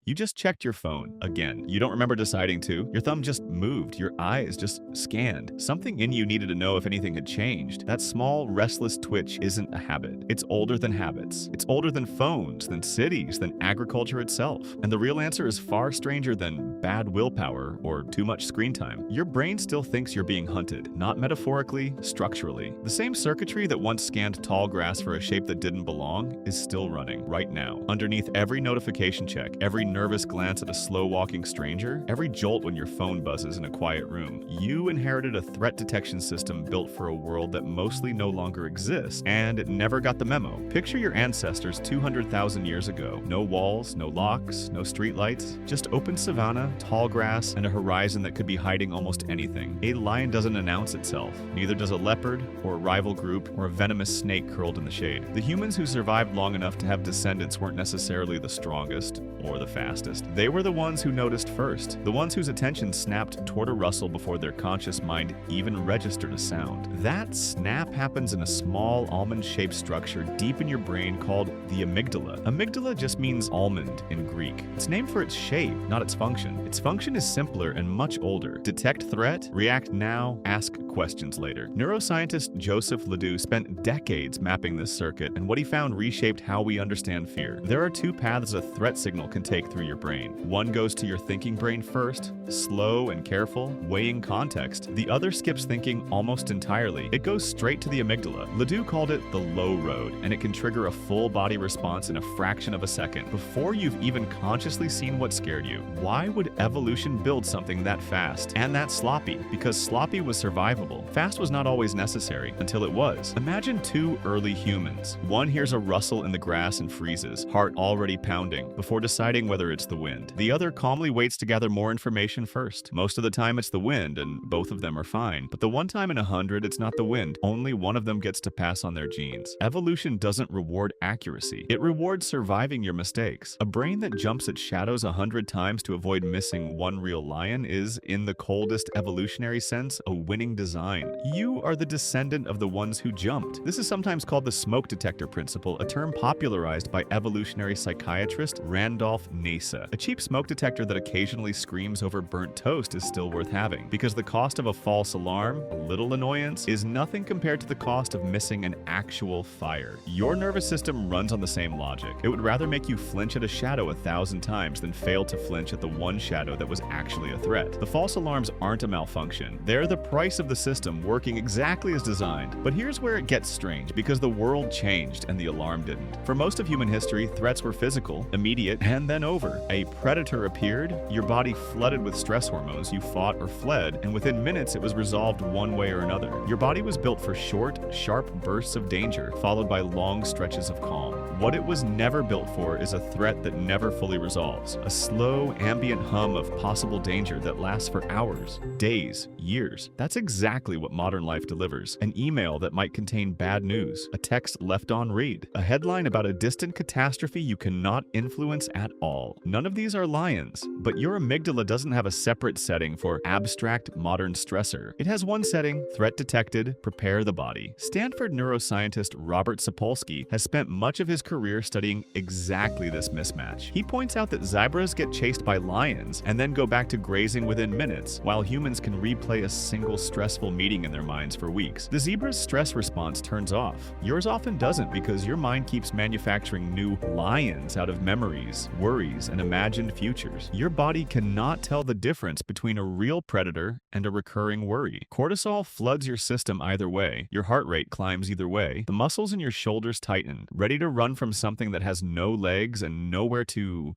You just checked your phone again. You don't remember deciding to. Your thumb just moved. Your eyes just scanned. Something in you needed to know if anything had changed. That small, restless twitch isn't a habit. It's older than habits. It's older than phones, than cities, than agriculture itself. And the real answer is far stranger than bad willpower or too much screen time. Your brain still thinks you're being hunted, not metaphorically, structurally. The same circuitry that once scanned tall grass for a shape that didn't belong is still running right now. Underneath every notification check, every nervous glance at a slow-walking stranger, every jolt when your phone buzzes in a quiet room, you inherited a threat detection system built for a world that mostly no longer exists, and it never got the memo. Picture your ancestors 200,000 years ago. No walls, no locks, no streetlights, just open savanna, tall grass, and a horizon that could be hiding almost anything. A lion doesn't announce itself. Neither does a leopard, or a rival group, or a venomous snake curled in the shade. The humans who survived long enough to have descendants weren't necessarily the strongest or the fastest. They were the ones who noticed first, the ones whose attention snapped toward a rustle before their conscious mind even registered a sound. That snap happens in a small almond-shaped structure deep in your brain called the amygdala. Amygdala just means almond in Greek. It's named for its shape, not its function. Its function is simpler and much older. Detect threat, react now, ask questions later. Neuroscientist Joseph Ledoux spent decades mapping this circuit, and what he found reshaped how we understand fear. There are two paths a threat signal can take through your brain. One goes to your thinking brain first, slow and careful, weighing context. The other skips thinking almost entirely. It goes straight to the amygdala. Ledoux called it the low road, and it can trigger a full-body response in a fraction of a second, before you've even consciously seen what scared you. Why would evolution build something that fast and that sloppy? Because sloppy was survivable. Fast was not always necessary, until it was. Imagine two early humans. One hears a rustle in the grass and freezes, heart already pounding, before deciding whether it's the wind. The other calmly waits to gather more information first. Most of the time it's the wind, and both of them are fine. But the one time in 100 it's not the wind. Only one of them gets to pass on their genes. Evolution doesn't reward accuracy. It rewards surviving your mistakes. A brain that jumps at shadows 100 times to avoid missing one real lion is, in the coldest evolutionary sense, a winning design. You are the descendant of the ones who jumped. This is sometimes called the smoke detector principle, a term popularized by evolutionary psychiatrist Randolph Nasa. A cheap smoke detector that occasionally screams over burnt toast is still worth having, because the cost of a false alarm, a little annoyance, is nothing compared to the cost of missing an actual fire. Your nervous system runs on the same logic. It would rather make you flinch at a shadow 1,000 times than fail to flinch at the one shadow that was actually a threat. The false alarms aren't a malfunction. They're the price of the system working exactly as designed. But here's where it gets strange, because the world changed and the alarm didn't. For most of human history, threats were physical, immediate, and then over. A predator appeared, your body flooded with stress hormones, you fought or fled, and within minutes it was resolved one way or another. Your body was built for short, sharp bursts of danger, followed by long stretches of calm. What it was never built for is a threat that never fully resolves. A slow, ambient hum of possible danger that lasts for hours, days, years. That's exactly what modern life delivers. An email that might contain bad news, a text left on read, a headline about a distant catastrophe you cannot influence at all. None of these are lions, but your amygdala doesn't have a separate setting for abstract modern stressor. It has one setting: threat detected, prepare the body. Stanford neuroscientist Robert Sapolsky has spent much of his career studying exactly this mismatch. He points out that zebras get chased by lions and then go back to grazing within minutes, while humans can replay a single stressful meeting in their minds for weeks. The zebra's stress response turns off. Yours often doesn't, because your mind keeps manufacturing new lions out of memories, worries, and imagined futures. Your body cannot tell the difference between a real predator and a recurring worry. Cortisol floods your system either way. Your heart rate climbs either way. The muscles in your shoulders tighten, ready to run from something that has no legs and nowhere to